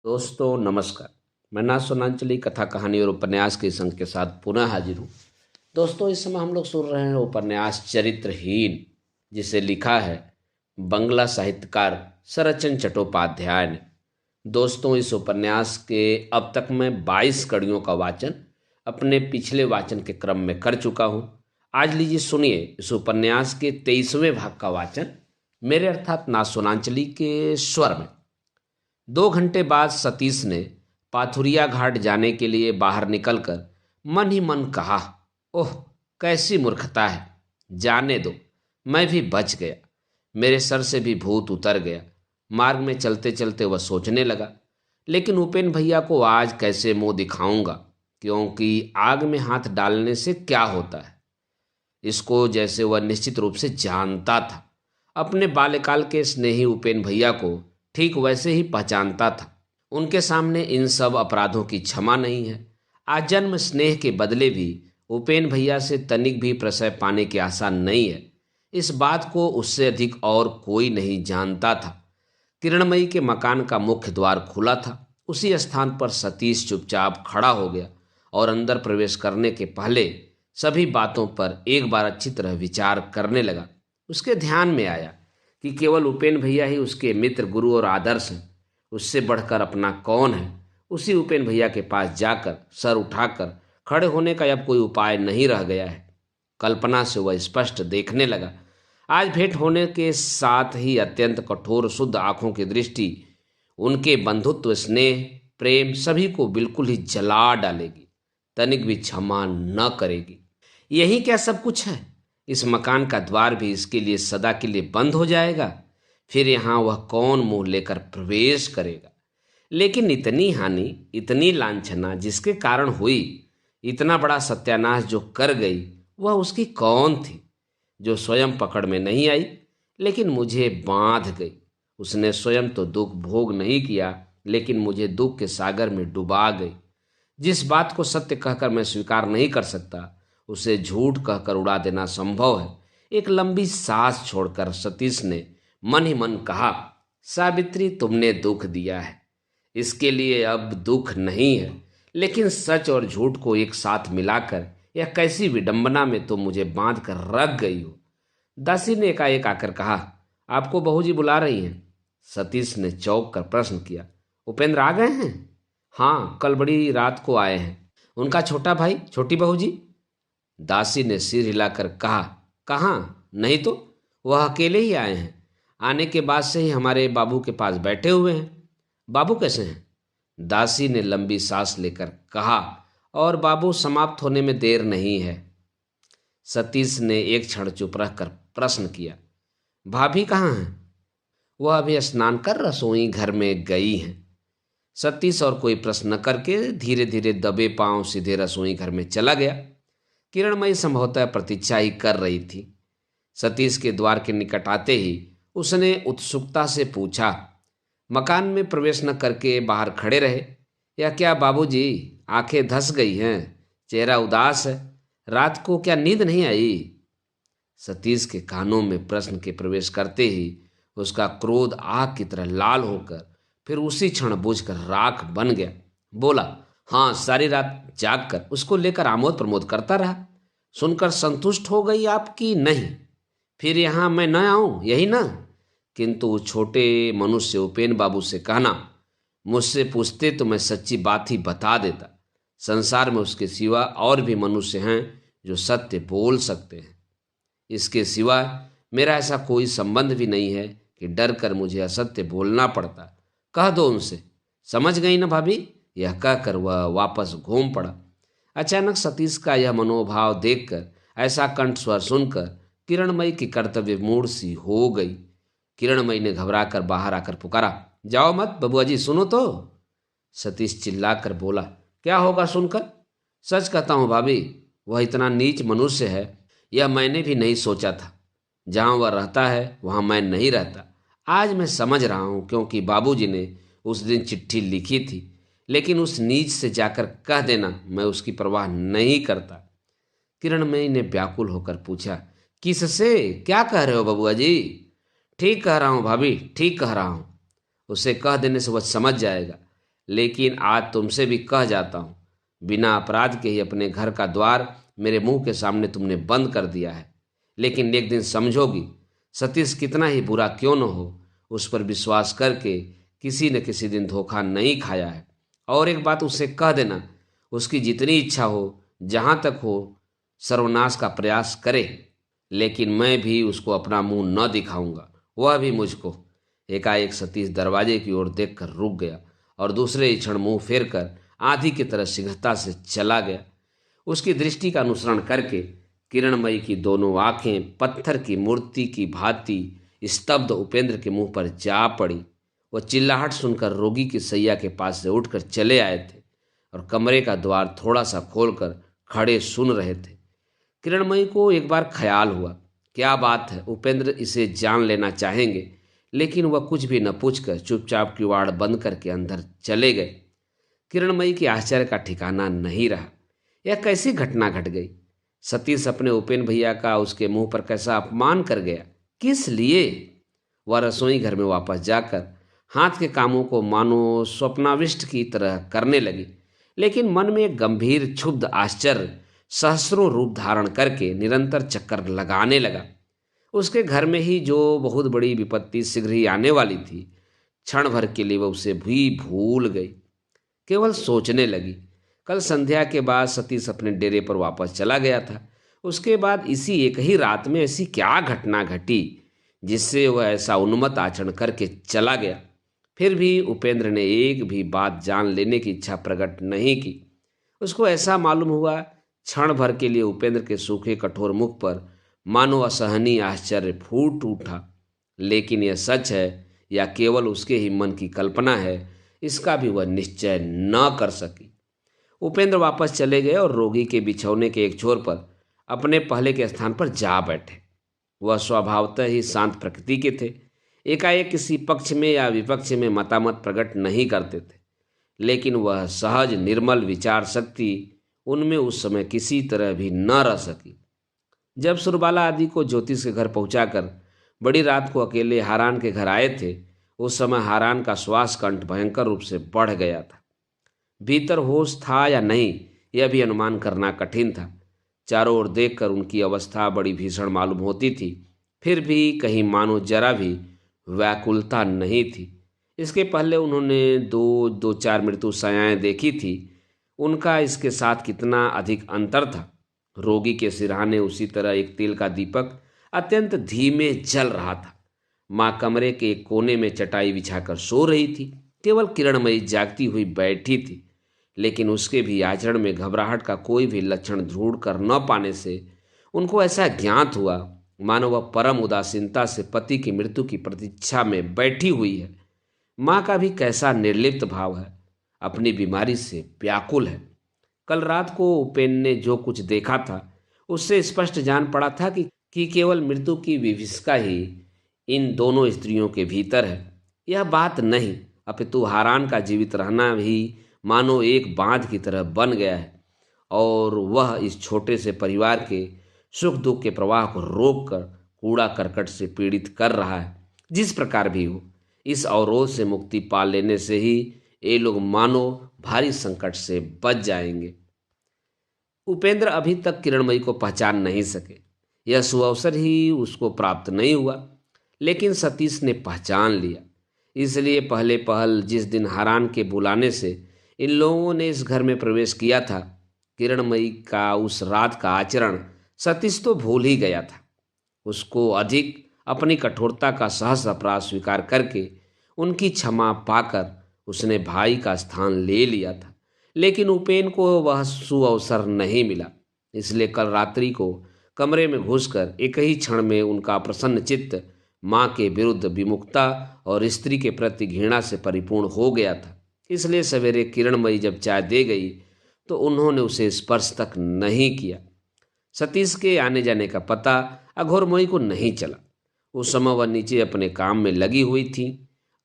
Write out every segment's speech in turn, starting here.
दोस्तों नमस्कार। मैं ना सोनांचली कथा कहानी और उपन्यास के संग के साथ पुनः हाजिर हूँ। दोस्तों इस समय हम लोग सुन रहे हैं उपन्यास चरित्रहीन, जिसे लिखा है बंगला साहित्यकार शरतचंद्र चट्टोपाध्याय ने। दोस्तों इस उपन्यास के अब तक मैं 22 कड़ियों का वाचन अपने पिछले वाचन के क्रम में कर चुका हूँ। आज लीजिए सुनिए इस उपन्यास के 23वें भाग का वाचन मेरे अर्थात ना सोनांचली के स्वर में। 2 घंटे बाद सतीश ने पाथुरिया घाट जाने के लिए बाहर निकलकर मन ही मन कहा, ओह कैसी मूर्खता है, जाने दो, मैं भी बच गया, मेरे सर से भी भूत उतर गया। मार्ग में चलते चलते वह सोचने लगा, लेकिन उपेन भैया को आज कैसे मुंह दिखाऊंगा, क्योंकि आग में हाथ डालने से क्या होता है, इसको जैसे वह निश्चित रूप से जानता था। अपने बाल्यकाल के स्नेही उपेन भैया को ठीक वैसे ही पहचानता था। उनके सामने इन सब अपराधों की क्षमा नहीं है। आजन्म स्नेह के बदले भी उपेन भैया से तनिक भी प्रशय पाने की आशा नहीं है। इस बात को उससे अधिक और कोई नहीं जानता था। किरणमयी के मकान का मुख्य द्वार खुला था। उसी स्थान पर सतीश चुपचाप खड़ा हो गया और अंदर प्रवेश करने के पहले सभी बातों पर एक बार अच्छी तरह विचार करने लगा। उसके ध्यान में आया कि केवल उपेन भैया ही उसके मित्र, गुरु और आदर्श हैं। उससे बढ़कर अपना कौन है। उसी उपेन भैया के पास जाकर सर उठाकर खड़े होने का अब कोई उपाय नहीं रह गया है। कल्पना से वह स्पष्ट देखने लगा। आज भेंट होने के साथ ही अत्यंत कठोर शुद्ध आंखों की दृष्टि उनके बंधुत्व, स्नेह, प्रेम सभी को बिल्कुल ही जला डालेगी, तनिक भी क्षमा न करेगी। यही क्या सब कुछ है? इस मकान का द्वार भी इसके लिए सदा के लिए बंद हो जाएगा। फिर यहाँ वह कौन मुंह लेकर प्रवेश करेगा? लेकिन इतनी हानि, इतनी लांछना जिसके कारण हुई, इतना बड़ा सत्यानाश जो कर गई, वह उसकी कौन थी, जो स्वयं पकड़ में नहीं आई लेकिन मुझे बांध गई। उसने स्वयं तो दुख भोग नहीं किया, लेकिन मुझे दुख के सागर में डुबा गई। जिस बात को सत्य कहकर मैं स्वीकार नहीं कर सकता, उसे झूठ कहकर उड़ा देना संभव है। एक लंबी सांस छोड़कर सतीश ने मन ही मन कहा, सावित्री तुमने दुख दिया है, इसके लिए अब दुख नहीं है, लेकिन सच और झूठ को एक साथ मिलाकर यह कैसी विडंबना में तुम मुझे बांध कर रख गई हो। दासी ने एकाएक आकर कहा, आपको बहू जी बुला रही हैं। सतीश ने चौंक कर प्रश्न किया, उपेंद्र आ गए हैं? हाँ, कल बड़ी रात को आए हैं। उनका छोटा भाई, छोटी बहू जी? दासी ने सिर हिलाकर कहा, कहाँ, नहीं तो वह अकेले ही आए हैं। आने के बाद से ही हमारे बाबू के पास बैठे हुए हैं। बाबू कैसे हैं? दासी ने लंबी सांस लेकर कहा, और बाबू समाप्त होने में देर नहीं है। सतीश ने एक क्षण चुप रहकर प्रश्न किया, भाभी कहाँ हैं? वह अभी स्नान कर रसोई घर में गई हैं। सतीश और कोई प्रश्न न करके धीरे धीरे दबे पांव सीधे रसोई घर में चला गया। किरणमयी संभवतः प्रतीक्षा ही कर रही थी। सतीश के द्वार के निकट आते ही उसने उत्सुकता से पूछा, मकान में प्रवेश न करके बाहर खड़े रहे, या क्या बाबूजी आंखें धस गई हैं, चेहरा उदास है, रात को क्या नींद नहीं आई? सतीश के कानों में प्रश्न के प्रवेश करते ही उसका क्रोध आग की तरह लाल होकर फिर उसी क्षण बुझकर राख बन गया। बोला, हाँ, सारी रात जागकर उसको लेकर आमोद प्रमोद करता रहा। सुनकर संतुष्ट हो गई आपकी? नहीं, फिर यहाँ मैं न आऊं, यही ना? किंतु छोटे मनुष्य उपेन बाबू से कहना, मुझसे पूछते तो मैं सच्ची बात ही बता देता। संसार में उसके सिवा और भी मनुष्य हैं जो सत्य बोल सकते हैं। इसके सिवा मेरा ऐसा कोई संबंध भी नहीं है कि डर कर मुझे असत्य बोलना पड़ता। कह दो उनसे, समझ गई ना भाभी? यह कहकर वह वापस घूम पड़ा। अचानक सतीश का यह मनोभाव देखकर, ऐसा कंठ स्वर सुनकर किरणमयी की कर्तव्य मूड सी हो गई। किरणमयी ने घबराकर बाहर आकर पुकारा, जाओ मत बबुआ जी, सुनो तो। सतीश चिल्लाकर बोला, क्या होगा सुनकर? सच कहता हूँ भाभी, वह इतना नीच मनुष्य है, यह मैंने भी नहीं सोचा था। जहाँ वह रहता है वहाँ मैं नहीं रहता। आज मैं समझ रहा हूँ, क्योंकि बाबूजी ने उस दिन चिट्ठी लिखी थी। लेकिन उस नीच से जाकर कह देना, मैं उसकी परवाह नहीं करता। किरणमयी ने व्याकुल होकर पूछा, किससे? क्या कह रहे हो बबुआ जी? ठीक कह रहा हूँ भाभी, ठीक कह रहा हूँ। उसे कह देने से वह समझ जाएगा। लेकिन आज तुमसे भी कह जाता हूँ, बिना अपराध के ही अपने घर का द्वार मेरे मुंह के सामने तुमने बंद कर दिया है। लेकिन एक दिन समझोगी, सतीश कितना ही बुरा क्यों न हो, उस पर विश्वास करके किसी न किसी दिन धोखा नहीं खाया है। और एक बात उसे कह देना, उसकी जितनी इच्छा हो, जहाँ तक हो, सर्वनाश का प्रयास करे, लेकिन मैं भी उसको अपना मुंह न दिखाऊंगा, वह भी मुझको। एकाएक सतीश दरवाजे की ओर देखकर रुक गया और दूसरे ही क्षण मुंह फेर कर आंधी की तरह शीघ्रता से चला गया। उसकी दृष्टि का अनुसरण करके किरणमयी की दोनों आंखें पत्थर की मूर्ति की भांति स्तब्ध उपेंद्र के मुंह पर जा पड़ी। वह चिल्लाहट सुनकर रोगी की सैया के पास से उठकर चले आए थे और कमरे का द्वार थोड़ा सा खोलकर खड़े सुन रहे थे। किरणमयी को एक बार ख्याल हुआ, क्या बात है, उपेंद्र इसे जान लेना चाहेंगे। लेकिन वह कुछ भी न पूछकर चुपचाप किवाड़ बंद करके अंदर चले गए। किरणमयी के आश्चर्य का ठिकाना नहीं रहा। यह कैसी घटना घट गई? सतीश अपने उपेंद्र भैया का उसके मुंह पर कैसा अपमान कर गया? किस लिए? वह रसोई घर में वापस जाकर हाथ के कामों को मानो स्वप्नाविष्ट की तरह करने लगी, लेकिन मन में एक गंभीर क्षुब्ध आश्चर्य सहस्रों रूप धारण करके निरंतर चक्कर लगाने लगा। उसके घर में ही जो बहुत बड़ी विपत्ति शीघ्र ही आने वाली थी, क्षण भर के लिए वह उसे भी भूल गई। केवल सोचने लगी। कल संध्या के बाद सतीश अपने डेरे पर वापस चला गया था। उसके बाद इसी एक ही रात में ऐसी क्या घटना घटी जिससे वह ऐसा उन्मत्त आचरण करके चला गया? फिर भी उपेंद्र ने एक भी बात जान लेने की इच्छा प्रकट नहीं की। उसको ऐसा मालूम हुआ, क्षण भर के लिए उपेंद्र के सूखे कठोर मुख पर मानो असहनीय आश्चर्य फूट उठा। लेकिन यह सच है या केवल उसके ही मन की कल्पना है, इसका भी वह निश्चय न कर सकी। उपेंद्र वापस चले गए और रोगी के बिछौने के एक छोर पर अपने पहले के स्थान पर जा बैठे। वह स्वभावतः ही शांत प्रकृति के थे। एकाएक किसी पक्ष में या विपक्ष में मतामत प्रकट नहीं करते थे, लेकिन वह सहज निर्मल विचार शक्ति उनमें उस समय किसी तरह भी न रह सकी। जब सुरबाला आदि को ज्योतिष के घर पहुंचाकर बड़ी रात को अकेले हारान के घर आए थे, उस समय हारान का श्वास कंठ भयंकर रूप से बढ़ गया था। भीतर होश था या नहीं, यह भी अनुमान करना कठिन था। चारों ओर देखकर उनकी अवस्था बड़ी भीषण मालूम होती थी, फिर भी कहीं मानो जरा भी व्याकुलता नहीं थी। इसके पहले उन्होंने दो चार मृत्यु सयाएं देखी थी, उनका इसके साथ कितना अधिक अंतर था। रोगी के सिरहाने उसी तरह एक तेल का दीपक अत्यंत धीमे जल रहा था। माँ कमरे के एक कोने में चटाई बिछाकर सो रही थी। केवल किरणमयी जागती हुई बैठी थी, लेकिन उसके भी आचरण में घबराहट का कोई भी लक्षण ढूंढ कर न पाने से उनको ऐसा ज्ञात हुआ मानो वह परम उदासीनता से पति की मृत्यु की प्रतीक्षा में बैठी हुई है। माँ का भी कैसा निर्लिप्त भाव है, अपनी बीमारी से व्याकुल है। कल रात को उपेन ने जो कुछ देखा था, उससे स्पष्ट जान पड़ा था कि केवल मृत्यु की विभीषिका ही इन दोनों स्त्रियों के भीतर है। यह बात नहीं, अपितु हारान का जीवित रहना भी मानो एक बांध की तरह बन गया है और वह इस छोटे से परिवार के सुख दुख के प्रवाह को रोककर कूड़ा करकट से पीड़ित कर रहा है। जिस प्रकार भी हो, इस अवरोध से मुक्ति पा लेने से ही ये लोग मानो भारी संकट से बच जाएंगे। उपेंद्र अभी तक किरणमयी को पहचान नहीं सके। यह सुअवसर ही उसको प्राप्त नहीं हुआ, लेकिन सतीश ने पहचान लिया। इसलिए पहले पहल जिस दिन हारान के बुलाने से इन लोगों ने इस घर में प्रवेश किया था, किरणमयी का उस रात का आचरण सतीश तो भूल ही गया था। उसको अधिक अपनी कठोरता का सहज अपराध स्वीकार करके उनकी क्षमा पाकर उसने भाई का स्थान ले लिया था। लेकिन उपेन को वह सुअवसर नहीं मिला। इसलिए कल रात्रि को कमरे में घुसकर एक ही क्षण में उनका प्रसन्न चित्त माँ के विरुद्ध विमुखता और स्त्री के प्रति घृणा से परिपूर्ण हो गया था। इसलिए सवेरे किरणमयी जब चाय दे गई तो उन्होंने उसे स्पर्श तक नहीं किया। सतीश के आने जाने का पता अघोरमोही को नहीं चला। उस समय वह नीचे अपने काम में लगी हुई थी।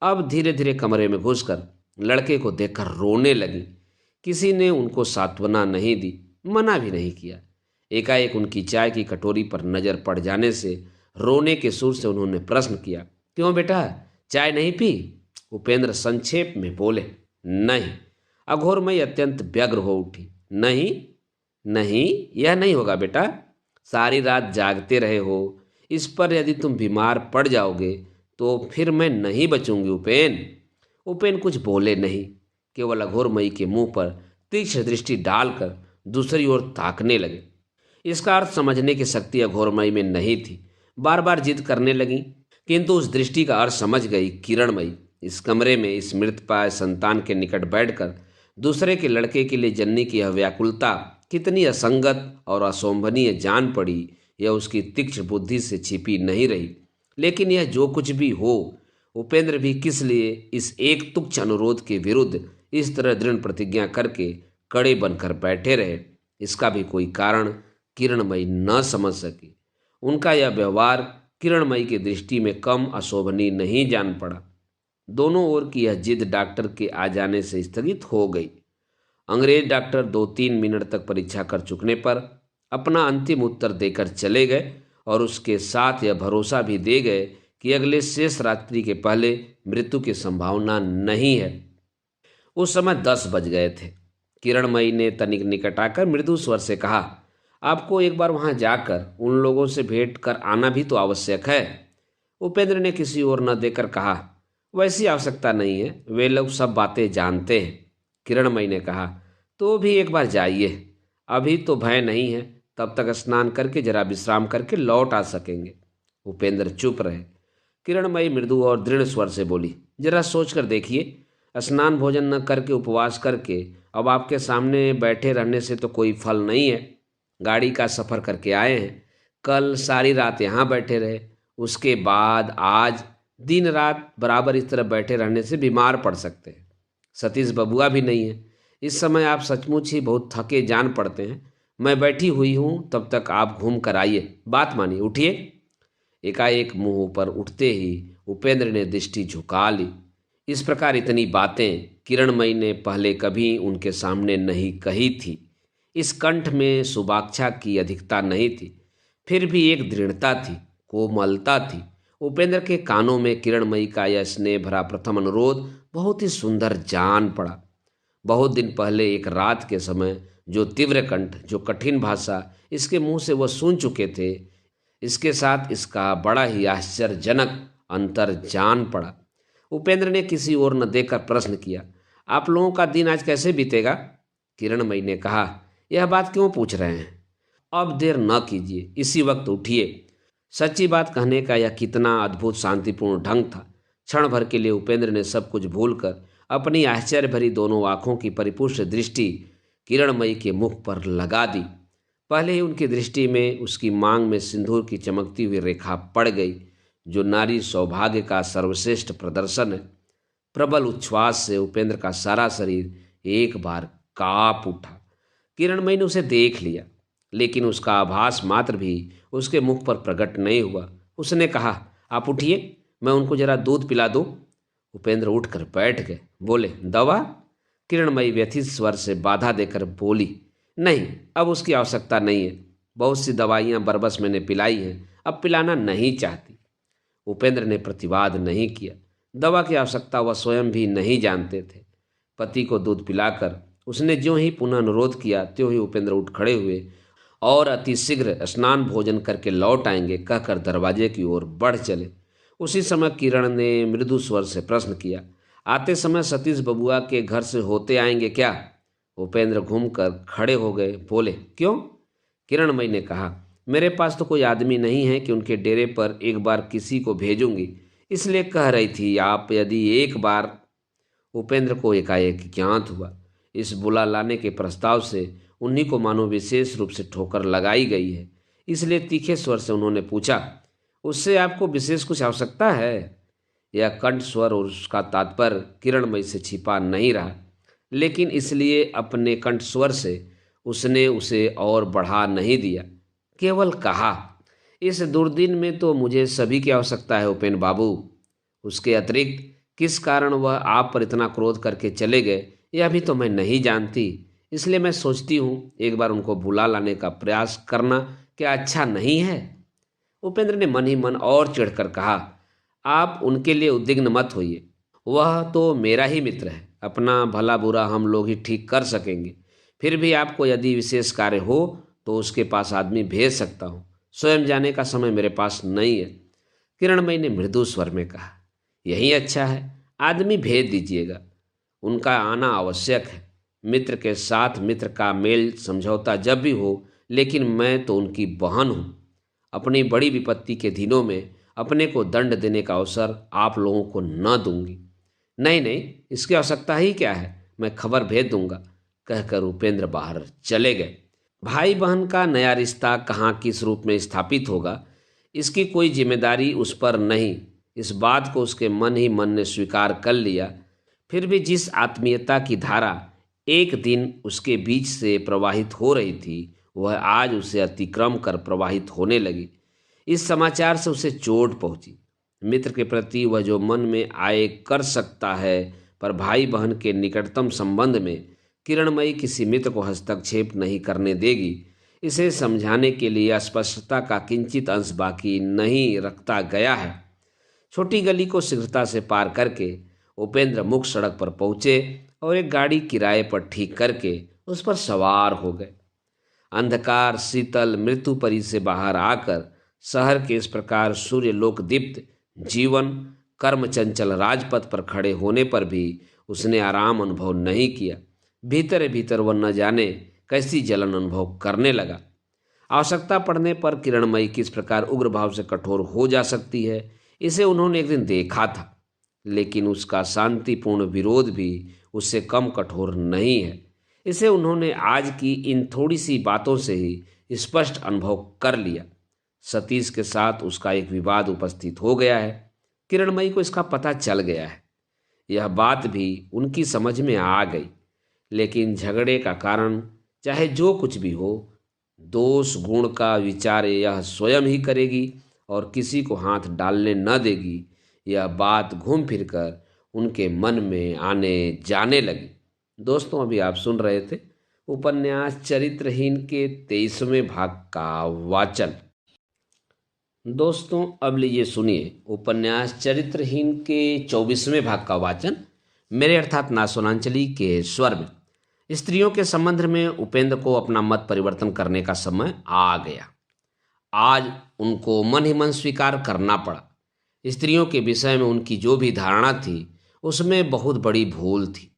अब धीरे धीरे कमरे में घुसकर लड़के को देखकर रोने लगी। किसी ने उनको सांत्वना नहीं दी, मना भी नहीं किया। एकाएक उनकी चाय की कटोरी पर नजर पड़ जाने से रोने के सुर से उन्होंने प्रश्न किया, क्यों बेटा, चाय नहीं पी? उपेंद्र संक्षेप में बोले, नहीं। अघोरमयी अत्यंत व्यग्र हो उठी। नहीं नहीं, यह नहीं होगा बेटा। सारी रात जागते रहे हो, इस पर यदि तुम बीमार पड़ जाओगे तो फिर मैं नहीं बचूंगी उपेन। उपेन कुछ बोले नहीं, केवल अघोरमयी के मुंह पर तीक्ष्ण दृष्टि डालकर दूसरी ओर ताकने लगे। इसका अर्थ समझने की शक्ति अघोरमयी में नहीं थी। बार बार जिद करने लगी, किंतु उस दृष्टि का अर्थ समझ गई किरणमयी। इस कमरे में इस मृतप्राय संतान के निकट बैठकर दूसरे के लड़के के लिए जननी की यह व्याकुलता कितनी असंगत और असंभनीय जान पड़ी, यह उसकी तीक्ष्ण बुद्धि से छिपी नहीं रही। लेकिन यह जो कुछ भी हो, उपेंद्र भी किस लिए इस एक तुच्छ अनुरोध के विरुद्ध इस तरह दृढ़ प्रतिज्ञा करके कड़े बनकर बैठे रहे, इसका भी कोई कारण किरणमयी न समझ सकी। उनका यह व्यवहार किरणमयी की दृष्टि में कम अशोभनीय नहीं जान पड़ा। दोनों ओर की यह जिद डॉक्टर के आ जाने से स्थगित हो गई। अंग्रेज डॉक्टर 2-3 मिनट तक परीक्षा कर चुकने पर अपना अंतिम उत्तर देकर चले गए और उसके साथ यह भरोसा भी दे गए कि अगले शेष रात्रि के पहले मृत्यु की संभावना नहीं है। उस समय 10 बज गए थे। किरणमयी ने तनिक निकट आकर मृदु स्वर से कहा, आपको एक बार वहां जाकर उन लोगों से भेंट कर आना भी तो आवश्यक है। उपेंद्र ने किसी ओर न देकर कहा, वैसी आवश्यकता नहीं है, वे लोग सब बातें जानते हैं। किरणमयी ने कहा, तो भी एक बार जाइए, अभी तो भय नहीं है, तब तक स्नान करके जरा विश्राम करके लौट आ सकेंगे। उपेंद्र चुप रहे। किरणमयी मृदु और दृढ़ स्वर से बोली, जरा सोच कर देखिए, स्नान भोजन न करके उपवास करके अब आपके सामने बैठे रहने से तो कोई फल नहीं है। गाड़ी का सफ़र करके आए हैं, कल सारी रात यहाँ बैठे रहे, उसके बाद आज दिन रात बराबर इस तरह बैठे रहने से बीमार पड़ सकते हैं। सतीश बबुआ भी नहीं है, इस समय आप सचमुच ही बहुत थके जान पड़ते हैं। मैं बैठी हुई हूँ, तब तक आप घूम कर आइए, बात मानिए, उठिए। एकाएक मुंह पर उठते ही उपेंद्र ने दृष्टि झुका ली। इस प्रकार इतनी बातें किरणमयी ने पहले कभी उनके सामने नहीं कही थी। इस कंठ में सुभाक्षा की अधिकता नहीं थी, फिर भी एक दृढ़ता थी, कोमलता थी। उपेंद्र के कानों में किरणमयी का यह स्नेह भरा प्रथम अनुरोध बहुत ही सुंदर जान पड़ा। बहुत दिन पहले एक रात के समय जो तीव्र कंठ, जो कठिन भाषा इसके मुंह से वह सुन चुके थे, इसके साथ इसका बड़ा ही आश्चर्यजनक अंतर जान पड़ा। उपेंद्र ने किसी ओर न देखकर प्रश्न किया, आप लोगों का दिन आज कैसे बीतेगा? किरणमयी ने कहा, यह बात क्यों पूछ रहे हैं? अब देर न कीजिए, इसी वक्त उठिए। सच्ची बात कहने का यह कितना अद्भुत शांतिपूर्ण ढंग था। क्षण भर के लिए उपेंद्र ने सब कुछ भूलकर अपनी आश्चर्य भरी दोनों आंखों की परिपुष्ट दृष्टि किरणमयी के मुख पर लगा दी। पहले ही उनकी दृष्टि में उसकी मांग में सिंदूर की चमकती हुई रेखा पड़ गई, जो नारी सौभाग्य का सर्वश्रेष्ठ प्रदर्शन है। प्रबल उच्छ्वास से उपेंद्र का सारा शरीर एक बार कांप उठा। किरणमयी ने उसे देख लिया, लेकिन उसका आभास मात्र भी उसके मुख पर प्रकट नहीं हुआ। उसने कहा, आप उठिए, मैं उनको जरा दूध पिला दूं। उपेंद्र उठकर बैठ गए, बोले, दवा? किरणमयी व्यथित स्वर से बाधा देकर बोली, नहीं, अब उसकी आवश्यकता नहीं है, बहुत सी दवाइयां बरबस मैंने पिलाई हैं, अब पिलाना नहीं चाहती। उपेंद्र ने प्रतिवाद नहीं किया। दवा की आवश्यकता वह स्वयं भी नहीं जानते थे। पति को दूध पिलाकर उसने ज्यों ही पुनः अनुरोध किया, त्यों ही उपेंद्र उठ खड़े हुए और अतिशीघ्र स्नान भोजन करके लौट आएंगे कहकर दरवाजे की ओर बढ़ चले। उसी समय किरण ने मृदु स्वर से प्रश्न किया, आते समय सतीश बबुआ के घर से होते आएंगे क्या? उपेंद्र घूमकर खड़े हो गए, बोले, क्यों? किरणमयी ने कहा, मेरे पास तो कोई आदमी नहीं है कि उनके डेरे पर एक बार किसी को भेजूंगी, इसलिए कह रही थी आप यदि एक बार। उपेंद्र को एकाएक ज्ञात हुआ, इस बुला लाने के प्रस्ताव से उन्हीं को मानो विशेष रूप से ठोकर लगाई गई है। इसलिए तीखे स्वर से उन्होंने पूछा, उससे आपको विशेष कुछ आवश्यकता है? यह कंठ स्वर और उसका तात्पर्य किरणमयी से छिपा नहीं रहा, लेकिन इसलिए अपने कंठ स्वर से उसने उसे और बढ़ा नहीं दिया, केवल कहा, इस दुर्दिन में तो मुझे सभी की आवश्यकता है उपेन बाबू। उसके अतिरिक्त किस कारण वह आप पर इतना क्रोध करके चले गए, यह भी तो मैं नहीं जानती। इसलिए मैं सोचती हूँ एक बार उनको बुला लाने का प्रयास करना क्या अच्छा नहीं है? उपेंद्र ने मन ही मन और चिढ़कर कहा, आप उनके लिए उद्विग्न मत होइए, वह तो मेरा ही मित्र है, अपना भला बुरा हम लोग ही ठीक कर सकेंगे। फिर भी आपको यदि विशेष कार्य हो तो उसके पास आदमी भेज सकता हूँ, स्वयं जाने का समय मेरे पास नहीं है। किरणमयी ने मृदु स्वर में कहा, यही अच्छा है, आदमी भेज दीजिएगा, उनका आना आवश्यक है। मित्र के साथ मित्र का मेल समझौता जब भी हो, लेकिन मैं तो उनकी बहन हूँ। अपनी बड़ी विपत्ति के दिनों में अपने को दंड देने का अवसर आप लोगों को न दूंगी। नहीं नहीं, इसकी आवश्यकता ही क्या है, मैं खबर भेज दूंगा, कहकर उपेंद्र बाहर चले गए। भाई बहन का नया रिश्ता कहाँ किस रूप में स्थापित होगा, इसकी कोई जिम्मेदारी उस पर नहीं। इस बात को उसके मन ही मन ने स्वीकार कर लिया। फिर भी जिस आत्मीयता की धारा एक दिन उसके बीच से प्रवाहित हो रही थी, वह आज उसे अतिक्रम कर प्रवाहित होने लगी। इस समाचार से उसे चोट पहुंची। मित्र के प्रति वह जो मन में आए कर सकता है, पर भाई बहन के निकटतम संबंध में किरणमयी किसी मित्र को हस्तक्षेप नहीं करने देगी। इसे समझाने के लिए स्पष्टता का किंचित अंश बाकी नहीं रखता गया है। छोटी गली को शीघ्रता से पार करके उपेंद्र मुख्य सड़क पर पहुंचे और एक गाड़ी किराए पर ठीक करके उस पर सवार हो गए। अंधकार शीतल मृत्युपरी से बाहर आकर शहर के इस प्रकार सूर्यलोक दीप्त जीवन कर्म चंचल राजपथ पर खड़े होने पर भी उसने आराम अनुभव नहीं किया। भीतर भीतर वह न जाने कैसी जलन अनुभव करने लगा। आवश्यकता पड़ने पर किरणमयी किस प्रकार उग्र भाव से कठोर हो जा सकती है, इसे उन्होंने एक दिन देखा था, लेकिन उसका शांतिपूर्ण विरोध भी उससे कम कठोर नहीं है। इसे उन्होंने आज की इन थोड़ी सी बातों से ही स्पष्ट अनुभव कर लिया। सतीश के साथ उसका एक विवाद उपस्थित हो गया है। किरणमयी को इसका पता चल गया है। यह बात भी उनकी समझ में आ गई, लेकिन झगड़े का कारण चाहे जो कुछ भी हो, दोष गुण का विचार यह स्वयं ही करेगी और किसी को हाथ डालने न देगी। यह बात घूम फिर कर उनके मन में आने जाने लगी। दोस्तों, अभी आप सुन रहे थे उपन्यास चरित्रहीन के 23वें भाग का वाचन। दोस्तों, अब लीजिए सुनिए उपन्यास चरित्रहीन के 24वें भाग का वाचन मेरे अर्थात नासोनांचली के स्वर में। स्त्रियों के संबंध में उपेंद्र को अपना मत परिवर्तन करने का समय आ गया। आज उनको मन ही मन स्वीकार करना पड़ा। स्त्रियों के विषय में उनकी जो भी धारणा थी, उसमें बहुत बड़ी भूल थी।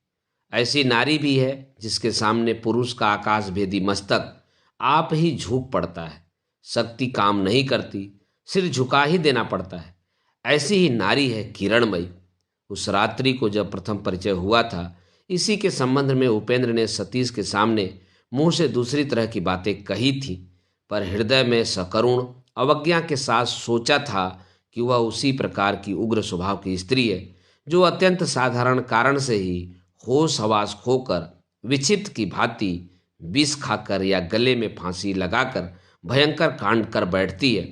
ऐसी नारी भी है जिसके सामने पुरुष का आकाशभेदी मस्तक आप ही झुक पड़ता है। शक्ति काम नहीं करती, सिर झुका ही देना पड़ता है। ऐसी ही नारी है किरणमयी। उस रात्रि को जब प्रथम परिचय हुआ था, इसी के संबंध में उपेंद्र ने सतीश के सामने मुंह से दूसरी तरह की बातें कही थी, पर हृदय में सकरुण अवज्ञा के साथ सोचा था कि वह उसी प्रकार की उग्र स्वभाव की स्त्री है जो अत्यंत साधारण कारण से ही होश हवास खोकर विक्षिप्त की भांति विष खाकर या गले में फांसी लगाकर भयंकर कांड कर बैठती है।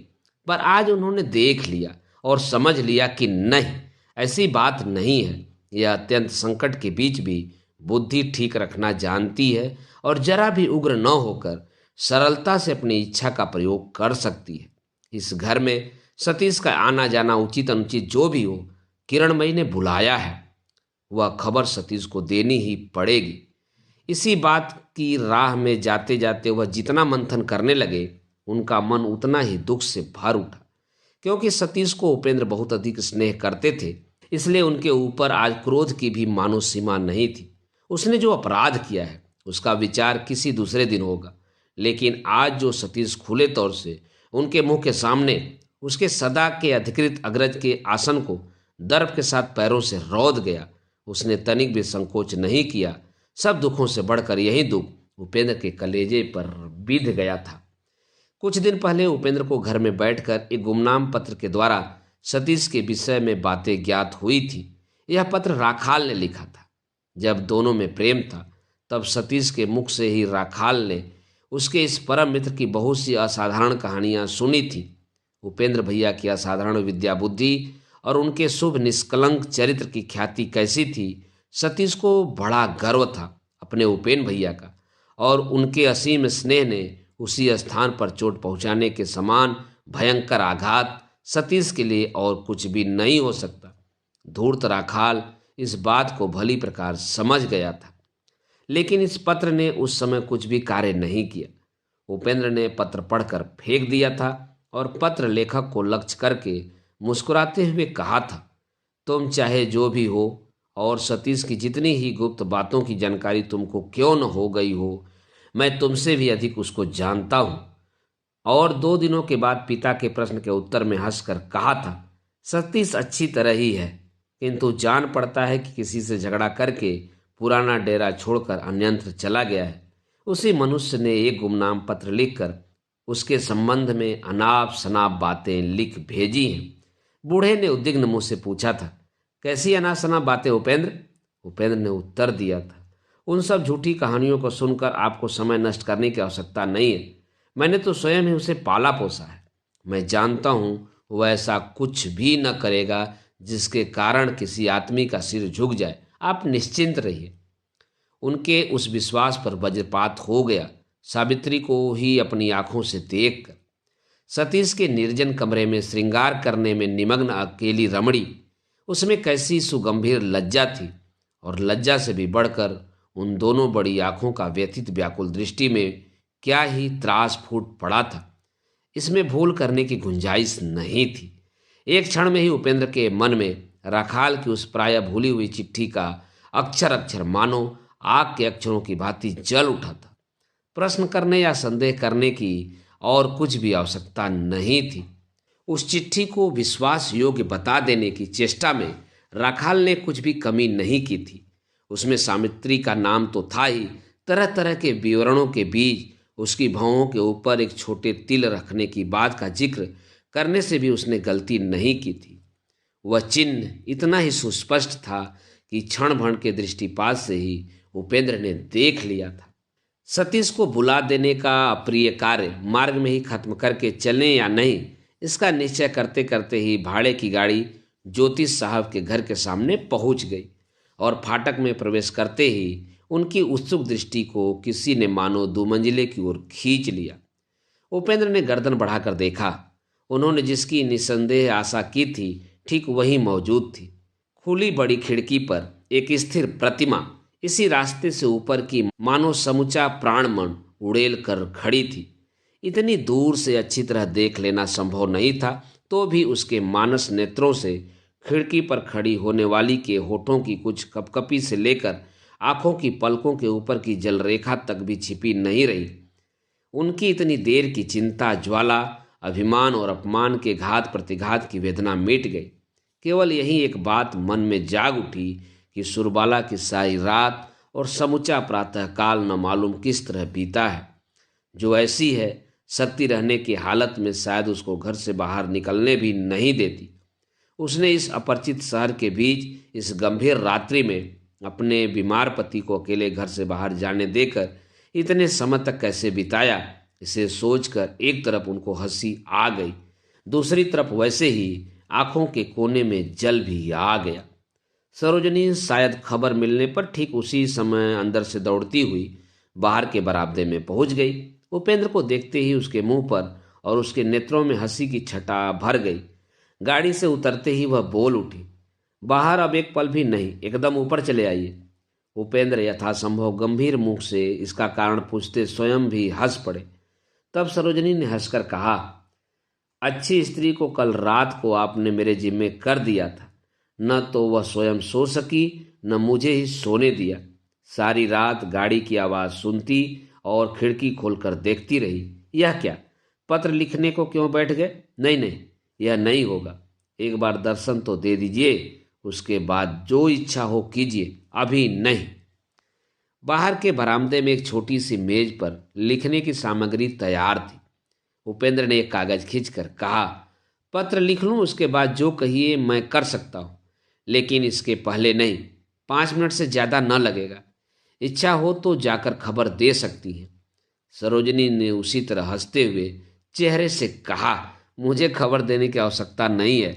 पर आज उन्होंने देख लिया और समझ लिया कि नहीं, ऐसी बात नहीं है। यह अत्यंत संकट के बीच भी बुद्धि ठीक रखना जानती है और जरा भी उग्र न होकर सरलता से अपनी इच्छा का प्रयोग कर सकती है। इस घर में सतीश का आना जाना उचित अनुचित जो भी हो, किरणमयी ने बुलाया है, वह खबर सतीश को देनी ही पड़ेगी। इसी बात की राह में जाते जाते वह जितना मंथन करने लगे, उनका मन उतना ही दुख से भर उठा। क्योंकि सतीश को उपेंद्र बहुत अधिक स्नेह करते थे, इसलिए उनके ऊपर आज क्रोध की भी मानो सीमा नहीं थी। उसने जो अपराध किया है उसका विचार किसी दूसरे दिन होगा, लेकिन आज जो सतीश खुले तौर से उनके मुंह के सामने उसके सदा के अधिकृत अग्रज के आसन को दर्प के साथ पैरों से रौंद गया, उसने तनिक भी संकोच नहीं किया। सब दुखों से बढ़कर यही दुख उपेंद्र के कलेजे पर बिध गया था। कुछ दिन पहले उपेंद्र को घर में बैठकर एक गुमनाम पत्र के द्वारा सतीश के विषय में बातें ज्ञात हुई थी। यह पत्र राखाल ने लिखा था। जब दोनों में प्रेम था, तब सतीश के मुख से ही राखाल ने उसके इस परम मित्र की बहुत सी असाधारण कहानियां सुनी थी। उपेंद्र भैया की असाधारण विद्या बुद्धि और उनके शुभ निष्कलंक चरित्र की ख्याति कैसी थी, सतीश को बड़ा गर्व था अपने उपेन भैया का, और उनके असीम स्नेह ने उसी स्थान पर चोट पहुंचाने के समान भयंकर आघात सतीश के लिए और कुछ भी नहीं हो सकता। धूर्त राखाल इस बात को भली प्रकार समझ गया था, लेकिन इस पत्र ने उस समय कुछ भी कार्य नहीं किया। उपेंद्र ने पत्र पढ़कर फेंक दिया था और पत्र लेखक को लक्ष्य करके मुस्कुराते हुए कहा था, तुम चाहे जो भी हो और सतीश की जितनी ही गुप्त बातों की जानकारी तुमको क्यों न हो गई हो, मैं तुमसे भी अधिक उसको जानता हूं। और 2 दिनों के बाद पिता के प्रश्न के उत्तर में हंसकर कहा था, सतीश अच्छी तरह ही है, किंतु जान पड़ता है कि किसी से झगड़ा करके पुराना डेरा छोड़कर अन्यंत्र चला गया है। उसी मनुष्य ने एक गुमनाम पत्र लिखकर उसके संबंध में अनाप शनाप बातें लिख भेजी हैं। बूढ़े ने उद्विग्न मुंह से पूछा था, कैसी अनाप शनाप बातें उपेंद्र? उपेंद्र ने उत्तर दिया था, उन सब झूठी कहानियों को सुनकर आपको समय नष्ट करने की आवश्यकता नहीं है। मैंने तो स्वयं ही उसे पाला पोसा है। मैं जानता हूं वह ऐसा कुछ भी न करेगा जिसके कारण किसी आदमी का सिर झुक जाए। आप निश्चिंत रहिए। उनके उस विश्वास पर वज्रपात हो गया। सावित्री को ही अपनी आंखों से देखकर सतीश के निर्जन कमरे में श्रृंगार करने में निमग्न अकेली रमणी, उसमें कैसी सुगंभीर लज्जा थी, और लज्जा से भी बढ़कर उन दोनों बड़ी आंखों का व्यथित व्याकुल दृष्टि में क्या ही त्रास फूट पड़ा था। इसमें भूल करने की गुंजाइश नहीं थी। एक क्षण में ही उपेंद्र के मन में राखाल की उस प्राय भूली हुई चिट्ठी का अक्षर अक्षर मानो आग के अक्षरों की भांति जल उठा था। प्रश्न करने या संदेह करने की और कुछ भी आवश्यकता नहीं थी। उस चिट्ठी को विश्वास योग्य बता देने की चेष्टा में राखाल ने कुछ भी कमी नहीं की थी। उसमें सावित्री का नाम तो था ही, तरह तरह के विवरणों के बीच उसकी भौहों के ऊपर एक छोटे तिल रखने की बात का जिक्र करने से भी उसने गलती नहीं की थी। वह चिन्ह इतना ही सुस्पष्ट था कि क्षण भर के दृष्टिपात से ही उपेंद्र ने देख लिया था। सतीश को बुला देने का अप्रिय कार्य मार्ग में ही खत्म करके चलें या नहीं, इसका निश्चय करते करते ही भाड़े की गाड़ी ज्योतिष साहब के घर के सामने पहुंच गई, और फाटक में प्रवेश करते ही उनकी उत्सुक दृष्टि को किसी ने मानो 2 मंजिले की ओर खींच लिया। उपेंद्र ने गर्दन बढ़ाकर देखा। उन्होंने जिसकी निसंदेह आशा की थी ठीक वही मौजूद थी। खुली बड़ी खिड़की पर एक स्थिर प्रतिमा इसी रास्ते से ऊपर की मानो समूचा प्राणमन उड़ेल कर खड़ी थी। इतनी दूर से अच्छी तरह देख लेना संभव नहीं था, तो भी उसके मानस नेत्रों से खिड़की पर खड़ी होने वाली के होठों की कुछ कपकपी से लेकर आंखों की पलकों के ऊपर की जलरेखा तक भी छिपी नहीं रही। उनकी इतनी देर की चिंता, ज्वाला, अभिमान और अपमान के घात प्रतिघात की वेदना मिट गई। केवल यही एक बात मन में जाग उठी कि सुरबाला की सारी रात और समूचा प्रातःकाल न मालूम किस तरह बीता है, जो ऐसी है सती रहने की हालत में शायद उसको घर से बाहर निकलने भी नहीं देती। उसने इस अपरिचित शहर के बीच इस गंभीर रात्रि में अपने बीमार पति को अकेले घर से बाहर जाने देकर इतने समय तक कैसे बिताया, इसे सोचकर एक तरफ उनको हंसी आ गई, दूसरी तरफ वैसे ही आंखों के कोने में जल भी आ गया। सरोजनी शायद खबर मिलने पर ठीक उसी समय अंदर से दौड़ती हुई बाहर के बरामदे में पहुंच गई। उपेंद्र को देखते ही उसके मुंह पर और उसके नेत्रों में हंसी की छटा भर गई। गाड़ी से उतरते ही वह बोल उठी, बाहर अब एक पल भी नहीं, एकदम ऊपर चले आइए। उपेंद्र यथासंभव गंभीर मुख से इसका कारण पूछते स्वयं भी हंस पड़े। तब सरोजनी ने हंसकर कहा, अच्छी स्त्री को कल रात को आपने मेरे जिम्मे कर दिया था। न तो वह स्वयं सो सकी, न मुझे ही सोने दिया। सारी रात गाड़ी की आवाज़ सुनती और खिड़की खोलकर देखती रही। यह क्या, पत्र लिखने को क्यों बैठ गए? नहीं नहीं, यह नहीं होगा। एक बार दर्शन तो दे दीजिए, उसके बाद जो इच्छा हो कीजिए, अभी नहीं। बाहर के बरामदे में एक छोटी सी मेज पर लिखने की सामग्री तैयार थी। उपेंद्र ने एक कागज खींचकर कहा, पत्र लिख लूं, उसके बाद जो कहिए मैं कर सकता हूं, लेकिन इसके पहले नहीं। 5 मिनट से ज़्यादा न लगेगा। इच्छा हो तो जाकर खबर दे सकती हैं। सरोजनी ने उसी तरह हंसते हुए चेहरे से कहा, मुझे खबर देने की आवश्यकता नहीं है।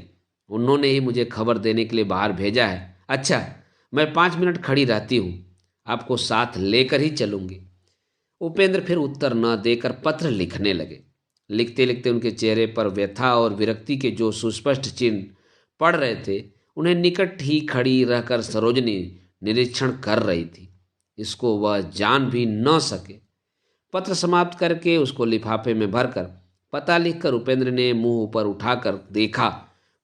उन्होंने ही मुझे खबर देने के लिए बाहर भेजा है। अच्छा, मैं 5 मिनट खड़ी रहती हूँ, आपको साथ लेकर ही चलूँगी। उपेंद्र फिर उत्तर न देकर पत्र लिखने लगे। लिखते लिखते उनके चेहरे पर व्यथा और विरक्ति के जो सुस्पष्ट चिन्ह पड़ रहे थे, उन्हें निकट ही खड़ी रहकर सरोजनी निरीक्षण कर रही थी। इसको वह जान भी न सके। पत्र समाप्त करके उसको लिफाफे में भरकर पता लिखकर उपेंद्र ने मुंह ऊपर उठाकर देखा।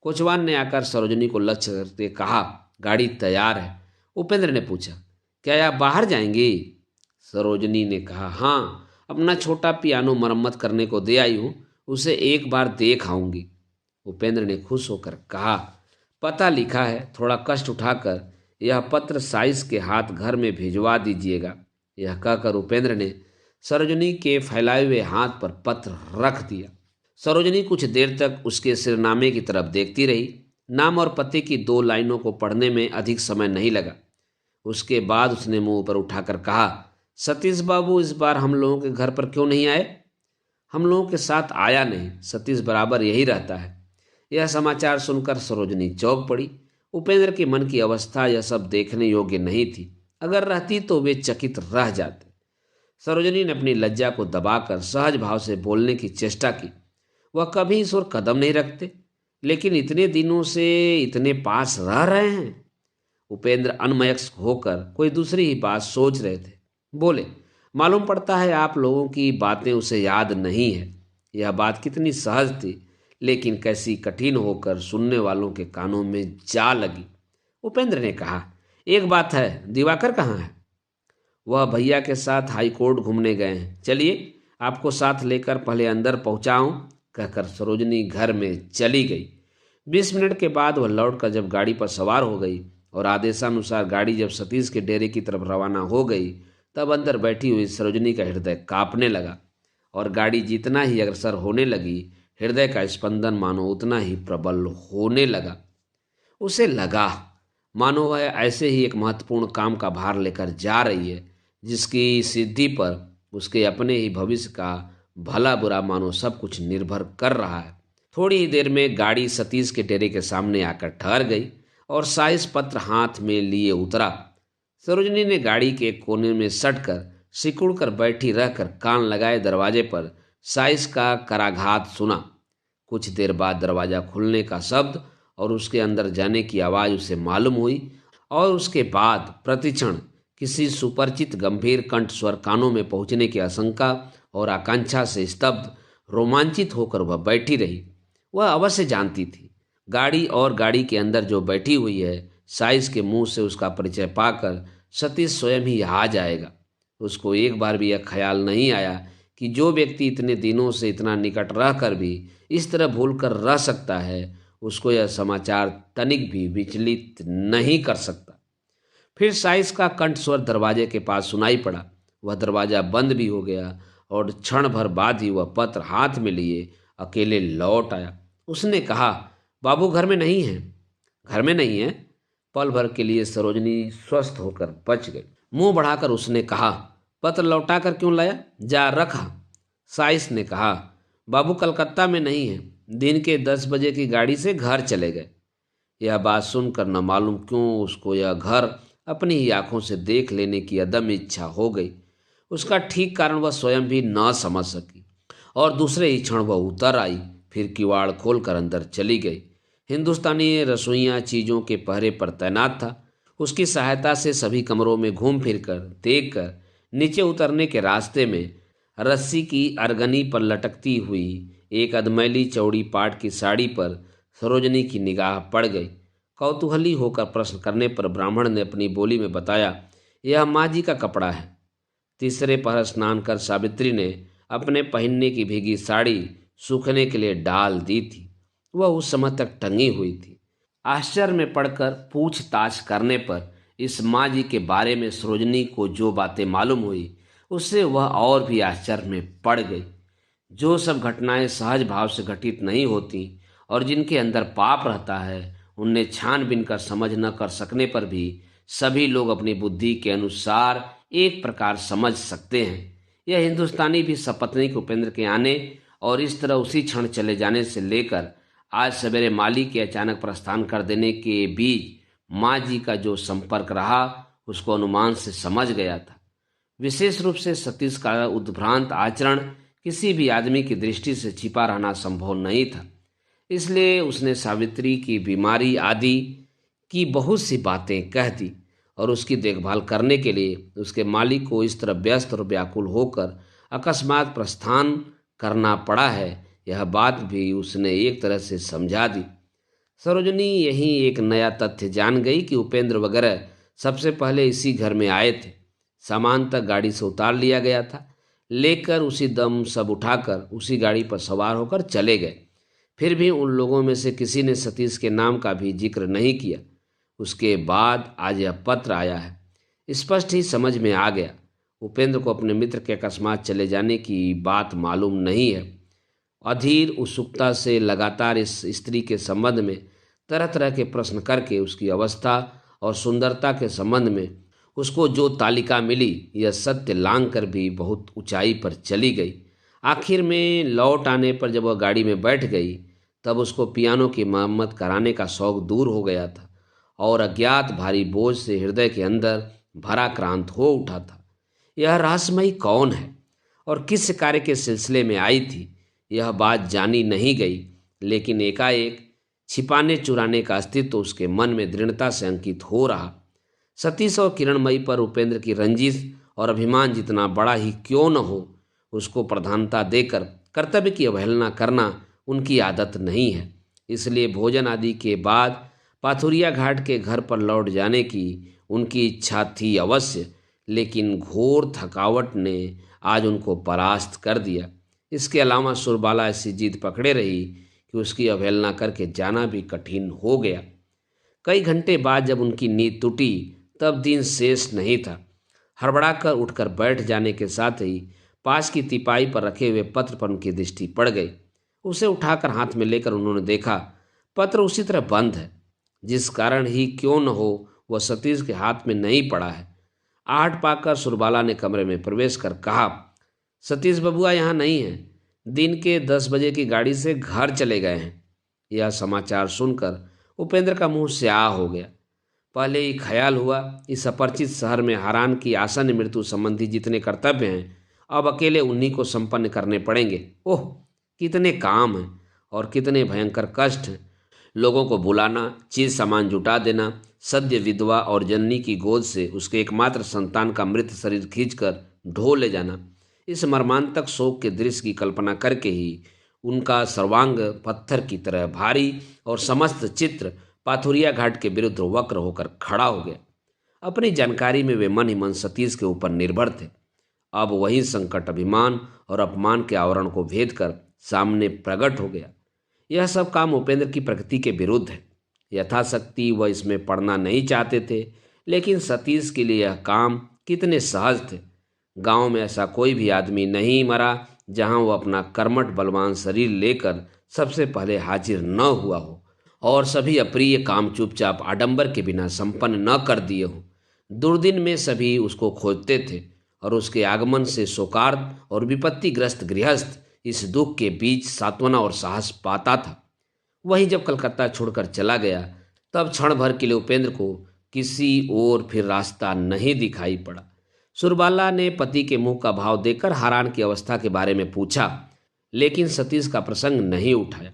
कोचवान ने आकर सरोजनी को लक्ष्य करते कहा, गाड़ी तैयार है। उपेंद्र ने पूछा, क्या आप बाहर जाएंगी? सरोजनी ने कहा, हाँ, अपना छोटा पियानो मरम्मत करने को दे आई हूँ, उसे एक बार देख आऊंगी। उपेंद्र ने खुश होकर कहा, पता लिखा है, थोड़ा कष्ट उठाकर यह पत्र साइस के हाथ घर में भिजवा दीजिएगा। यह कहकर उपेंद्र ने सरोजनी के फैलाए हुए हाथ पर पत्र रख दिया। सरोजनी कुछ देर तक उसके सिरनामे की तरफ देखती रही। नाम और पते की 2 लाइनों को पढ़ने में अधिक समय नहीं लगा। उसके बाद उसने मुंह ऊपर उठाकर कहा, सतीश बाबू इस बार हम लोगों के घर पर क्यों नहीं आए? हम लोगों के साथ आया नहीं, सतीश बराबर यही रहता है। यह समाचार सुनकर सरोजनी चौंक पड़ी। उपेंद्र के मन की अवस्था यह सब देखने योग्य नहीं थी। अगर रहती तो वे चकित रह जाते। सरोजनी ने अपनी लज्जा को दबाकर सहज भाव से बोलने की चेष्टा की। वह कभी इस ओर कदम नहीं रखते, लेकिन इतने दिनों से इतने पास रह रहे हैं। उपेंद्र अनमयस्क होकर कोई दूसरी ही बात सोच रहे थे। बोले, मालूम पड़ता है आप लोगों की बातें उसे याद नहीं है। यह बात कितनी सहज थी, लेकिन कैसी कठिन होकर सुनने वालों के कानों में जा लगी। उपेंद्र ने कहा, एक बात है, दिवाकर कहाँ है? वह भैया के साथ हाई कोर्ट घूमने गए हैं। चलिए आपको साथ लेकर पहले अंदर पहुंचाऊं, कहकर सरोजनी घर में चली गई। 20 मिनट के बाद वह लौटकर जब गाड़ी पर सवार हो गई और आदेशानुसार गाड़ी जब सतीश के डेरे की तरफ रवाना हो गई, तब अंदर बैठी हुई सरोजनी का हृदय कांपने लगा और गाड़ी जितना ही अग्रसर होने लगी, हृदय का स्पंदन मानो उतना ही प्रबल होने लगा। उसे लगा मानो वह ऐसे ही एक महत्वपूर्ण काम का भार लेकर जा रही है, जिसकी सिद्धि पर उसके अपने ही भविष्य का भला बुरा मानो सब कुछ निर्भर कर रहा है। थोड़ी ही देर में गाड़ी सतीश के डेरे के सामने आकर ठहर गई और साइस पत्र हाथ में लिए उतरा। सरोजनी ने गाड़ी के कोने में सटकर सिकुड़ कर बैठी रहकर कान लगाए दरवाजे पर साइस का कराघात सुना। कुछ देर बाद दरवाजा खुलने का शब्द और उसके अंदर जाने की आवाज़ उसे मालूम हुई और उसके बाद प्रतिक्षण किसी सुपरिचित गंभीर कंठ स्वर कानों में पहुंचने की आशंका और आकांक्षा से स्तब्ध रोमांचित होकर वह बैठी रही। वह अवश्य जानती थी गाड़ी और गाड़ी के अंदर जो बैठी हुई है, साइस के मुंह से उसका परिचय पाकर सतीश स्वयं ही आ जाएगा। उसको एक बार भी यह ख्याल नहीं आया कि जो व्यक्ति इतने दिनों से इतना निकट रहकर भी इस तरह भूल कर रह सकता है, उसको यह समाचार तनिक भी विचलित नहीं कर सकता। फिर साइस का कंठ स्वर दरवाजे के पास सुनाई पड़ा। वह दरवाजा बंद भी हो गया और क्षण भर बाद ही वह पत्र हाथ में लिए अकेले लौट आया। उसने कहा, बाबू घर में नहीं है? घर में नहीं है? पल भर के लिए सरोजनी स्वस्थ होकर बच गई। मुंह बढ़ाकर उसने कहा, पत्र लौटा कर क्यों लाया? जा रखा। साइस ने कहा, बाबू कलकत्ता में नहीं है, दिन के 10 बजे की गाड़ी से घर चले गए। यह बात सुनकर न मालूम क्यों उसको यह घर अपनी ही आंखों से देख लेने की अदम्य इच्छा हो गई। उसका ठीक कारण वह स्वयं भी न समझ सकी और दूसरे ही क्षण वह उतर आई, फिर किवाड़ खोलकर अंदर चली गई। हिंदुस्तानी रसोइया चीज़ों के पहरे पर तैनात था। उसकी सहायता से सभी कमरों में घूम फिर कर देख कर नीचे उतरने के रास्ते में रस्सी की अरगनी पर लटकती हुई एक अधमैली चौड़ी पाट की साड़ी पर सरोजनी की निगाह पड़ गई। कौतूहली होकर प्रश्न करने पर ब्राह्मण ने अपनी बोली में बताया, यह माँ जी का कपड़ा है। तीसरे पहर स्नान कर सावित्री ने अपने पहनने की भीगी साड़ी सूखने के लिए डाल दी थी। वह उस समय तक टंगी हुई थी। आश्चर्य में पड़कर पूछताछ करने पर इस माँ जी के बारे में सरोजनी को जो बातें मालूम हुई, उससे वह और भी आश्चर्य में पड़ गई। जो सब घटनाएं सहज भाव से घटित नहीं होती और जिनके अंदर पाप रहता है, उन्हें छानबीन कर समझ न कर सकने पर भी सभी लोग अपनी बुद्धि के अनुसार एक प्रकार समझ सकते हैं। यह हिंदुस्तानी भी सपत्नीक उपेंद्र के आने और इस तरह उसी क्षण चले जाने से लेकर आज सवेरे माली के अचानक प्रस्थान कर देने के बीच माँ जी का जो संपर्क रहा, उसको अनुमान से समझ गया था। विशेष रूप से सतीश का उद्भ्रांत आचरण किसी भी आदमी की दृष्टि से छिपा रहना संभव नहीं था। इसलिए उसने सावित्री की बीमारी आदि की बहुत सी बातें कह दी और उसकी देखभाल करने के लिए उसके मालिक को इस तरह व्यस्त और व्याकुल होकर अकस्मात प्रस्थान करना पड़ा है, यह बात भी उसने एक तरह से समझा दी। सरोजनी यही एक नया तथ्य जान गई कि उपेंद्र वगैरह सबसे पहले इसी घर में आए थे। सामान तक गाड़ी से उतार लिया गया था, लेकर उसी दम सब उठाकर उसी गाड़ी पर सवार होकर चले गए। फिर भी उन लोगों में से किसी ने सतीश के नाम का भी जिक्र नहीं किया। उसके बाद आज यह पत्र आया है। स्पष्ट ही समझ में आ गया, उपेंद्र को अपने मित्र के अकस्मात चले जाने की बात मालूम नहीं है। अधीर उत्सुकता से लगातार इस स्त्री के संबंध में तरह तरह के प्रश्न करके उसकी अवस्था और सुंदरता के संबंध में उसको जो तालिका मिली, यह सत्य लांघ कर भी बहुत ऊंचाई पर चली गई। आखिर में लौट आने पर जब वह गाड़ी में बैठ गई, तब उसको पियानो की मरम्मत कराने का शौक दूर हो गया था और अज्ञात भारी बोझ से हृदय के अंदर भराक्रांत हो उठा था। यह रहस्यमयी कौन है और किस कार्य के सिलसिले में आई थी, यह बात जानी नहीं गई, लेकिन एकाएक छिपाने चुराने का अस्तित्व उसके मन में दृढ़ता से अंकित हो रहा। सतीश और किरणमयी पर उपेंद्र की रंजिश और अभिमान जितना बड़ा ही क्यों न हो, उसको प्रधानता देकर कर्तव्य की अवहेलना करना उनकी आदत नहीं है। इसलिए भोजन आदि के बाद पाथुरिया घाट के घर पर लौट जाने की उनकी इच्छा थी अवश्य, लेकिन घोर थकावट ने आज उनको परास्त कर दिया। इसके अलावा सुरबाला ऐसी जिद पकड़े रही कि उसकी अवहेलना करके जाना भी कठिन हो गया। कई घंटे बाद जब उनकी नींद टूटी, तब दिन शेष नहीं था। हड़बड़ा कर उठकर बैठ जाने के साथ ही पास की तिपाई पर रखे हुए पत्र पर उनकी दृष्टि पड़ गई। उसे उठाकर हाथ में लेकर उन्होंने देखा, पत्र उसी तरह बंद है, जिस कारण ही क्यों न हो वह सतीश के हाथ में नहीं पड़ा है। आहट पाकर सुरबाला ने कमरे में प्रवेश कर कहा, सतीश बबुआ यहाँ नहीं है, दिन के 10 बजे की गाड़ी से घर चले गए हैं। यह समाचार सुनकर उपेंद्र का मुंह स्याह हो गया। पहले ही ख्याल हुआ, इस अपरिचित शहर में हारान की आसन्न मृत्यु संबंधी जितने कर्तव्य हैं, अब अकेले उन्हीं को संपन्न करने पड़ेंगे। ओह, कितने काम हैं और कितने भयंकर कष्ट हैं। लोगों को बुलाना, चीज सामान जुटा देना, सद्य विधवा और जननी की गोद से उसके एकमात्र संतान का मृत शरीर खींचकर ढो ले जाना, इस मर्मांतक शोक के दृश्य की कल्पना करके ही उनका सर्वांग पत्थर की तरह भारी और समस्त चित्र पाथुरिया घाट के विरुद्ध वक्र होकर खड़ा हो गया। अपनी जानकारी में वे मन ही मन सतीश के ऊपर निर्भर थे। अब वही संकट अभिमान और अपमान के आवरण को भेद कर सामने प्रकट हो गया। यह सब काम उपेंद्र की प्रकृति के विरुद्ध है। यथाशक्ति वह इसमें पड़ना नहीं चाहते थे, लेकिन सतीश के लिए यह काम कितने सहज थे। गांव में ऐसा कोई भी आदमी नहीं मरा जहां वो अपना कर्मठ बलवान शरीर लेकर सबसे पहले हाजिर न हुआ हो और सभी अप्रिय काम चुपचाप आडंबर के बिना संपन्न न कर दिए हो। दुर्दिन में सभी उसको खोजते थे और उसके आगमन से शोकार्त और विपत्तिग्रस्त गृहस्थ इस दुख के बीच सांत्वना और साहस पाता था। वही जब कलकत्ता छोड़कर चला गया, तब क्षण भर के लिए उपेंद्र को किसी और फिर रास्ता नहीं दिखाई पड़ा। सुरबाला ने पति के मुंह का भाव देखकर हारान की अवस्था के बारे में पूछा, लेकिन सतीश का प्रसंग नहीं उठाया।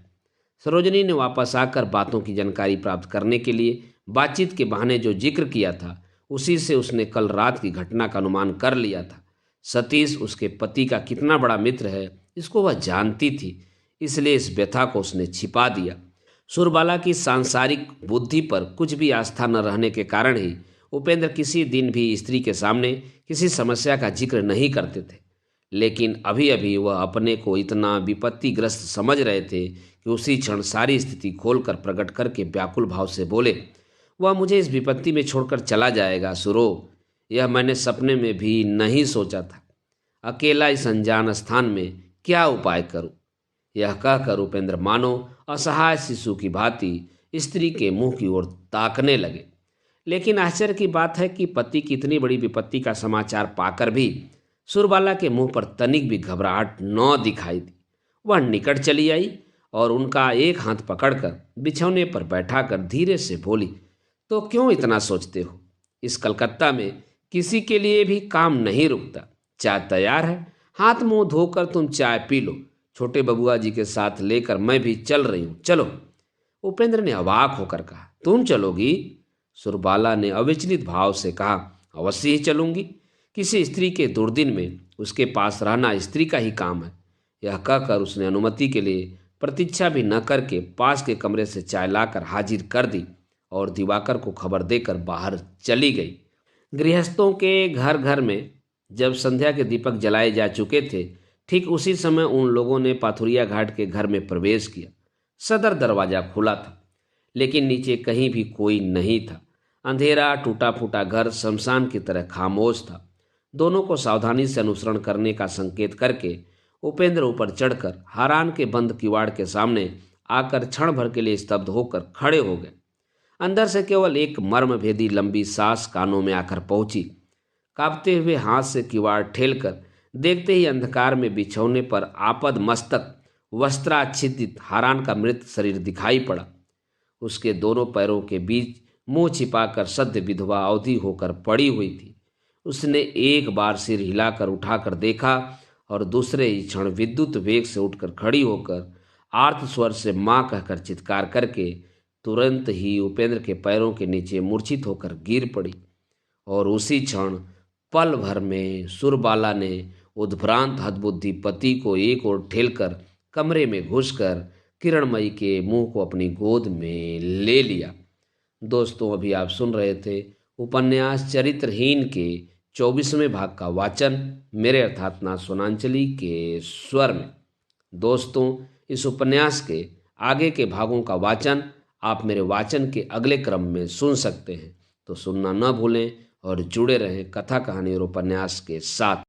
सरोजनी ने वापस आकर बातों की जानकारी प्राप्त करने के लिए बातचीत के बहाने जो जिक्र किया था, उसी से उसने कल रात की घटना का अनुमान कर लिया था। सतीश उसके पति का कितना बड़ा मित्र है, इसको वह जानती थी, इसलिए इस व्यथा को उसने छिपा दिया। सुरबाला की सांसारिक बुद्धि पर कुछ भी आस्था न रहने के कारण ही उपेंद्र किसी दिन भी स्त्री के सामने किसी समस्या का जिक्र नहीं करते थे, लेकिन अभी अभी वह अपने को इतना विपत्तिग्रस्त समझ रहे थे कि उसी क्षण सारी स्थिति खोलकर प्रकट करके व्याकुल भाव से बोले, वह मुझे इस विपत्ति में छोड़कर चला जाएगा सुरो, यह मैंने सपने में भी नहीं सोचा था। अकेला इस अनजान स्थान में क्या उपाय करूं? यह कहकर उपेंद्र मानो असहाय शिशु की भांति स्त्री के मुंह की ओर ताकने लगे। लेकिन आश्चर्य की बात है कि पति की इतनी बड़ी विपत्ति का समाचार पाकर भी सुरबाला के मुंह पर तनिक भी घबराहट न दिखाई दी। वह निकट चली आई और उनका एक हाथ पकड़कर बिछौने पर बैठाकर धीरे से बोली, तो क्यों इतना सोचते हो? इस कलकत्ता में किसी के लिए भी काम नहीं रुकता। चाय तैयार है, हाथ मुंह धोकर तुम चाय पी लो। छोटे बबुआ जी के साथ लेकर मैं भी चल रही हूँ, चलो। उपेंद्र ने अवाक होकर कहा, तुम चलोगी? सुरबाला ने अविचलित भाव से कहा, अवश्य ही चलूंगी। किसी स्त्री के दुर्दिन में उसके पास रहना स्त्री का ही काम है। यह कहकर उसने अनुमति के लिए प्रतीक्षा भी न करके पास के कमरे से चाय लाकर हाजिर कर दी और दिवाकर को खबर देकर बाहर चली गई। गृहस्थों के घर घर में जब संध्या के दीपक जलाए जा चुके थे, ठीक उसी समय उन लोगों ने पाथुरिया घाट के घर में प्रवेश किया। सदर दरवाजा खुला था, लेकिन नीचे कहीं भी कोई नहीं था। अंधेरा, टूटा फूटा घर शमशान की तरह खामोश था। दोनों को सावधानी से अनुसरण करने का संकेत करके उपेंद्र ऊपर चढ़कर हारान के बंद किवाड़ के सामने आकर क्षण भर के लिए स्तब्ध होकर खड़े हो गए। अंदर से केवल एक मर्मभेदी लंबी सांस कानों में आकर पहुंची। कांपते हुए हाथ से किवाड़ ठेलकर देखते ही अंधकार में बिछौने पर आपद मस्तक वस्त्राच्छादित हारान का मृत शरीर दिखाई पड़ा। उसके दोनों पैरों के बीच मुंह छिपाकर सद्य विधवा अवधि होकर पड़ी हुई थी। उसने एक बार सिर हिलाकर उठाकर देखा और दूसरे ही क्षण विद्युत वेग से उठकर खड़ी होकर आर्त स्वर से मां कहकर चित्कार करके तुरंत ही उपेंद्र के पैरों के नीचे मूर्छित होकर गिर पड़ी। और उसी क्षण पल भर में सुरबाला ने उद्भ्रांत हतबुद्धि पति को एक ओर ठेलकर कमरे में घुसकर किरणमयी के मुंह को अपनी गोद में ले लिया। दोस्तों, अभी आप सुन रहे थे उपन्यास चरित्रहीन के 24वें भाग का वाचन मेरे अर्थात ना सोनांचली के स्वर में। दोस्तों, इस उपन्यास के आगे के भागों का वाचन आप मेरे वाचन के अगले क्रम में सुन सकते हैं, तो सुनना न भूलें और जुड़े रहें कथा कहानी और उपन्यास के साथ।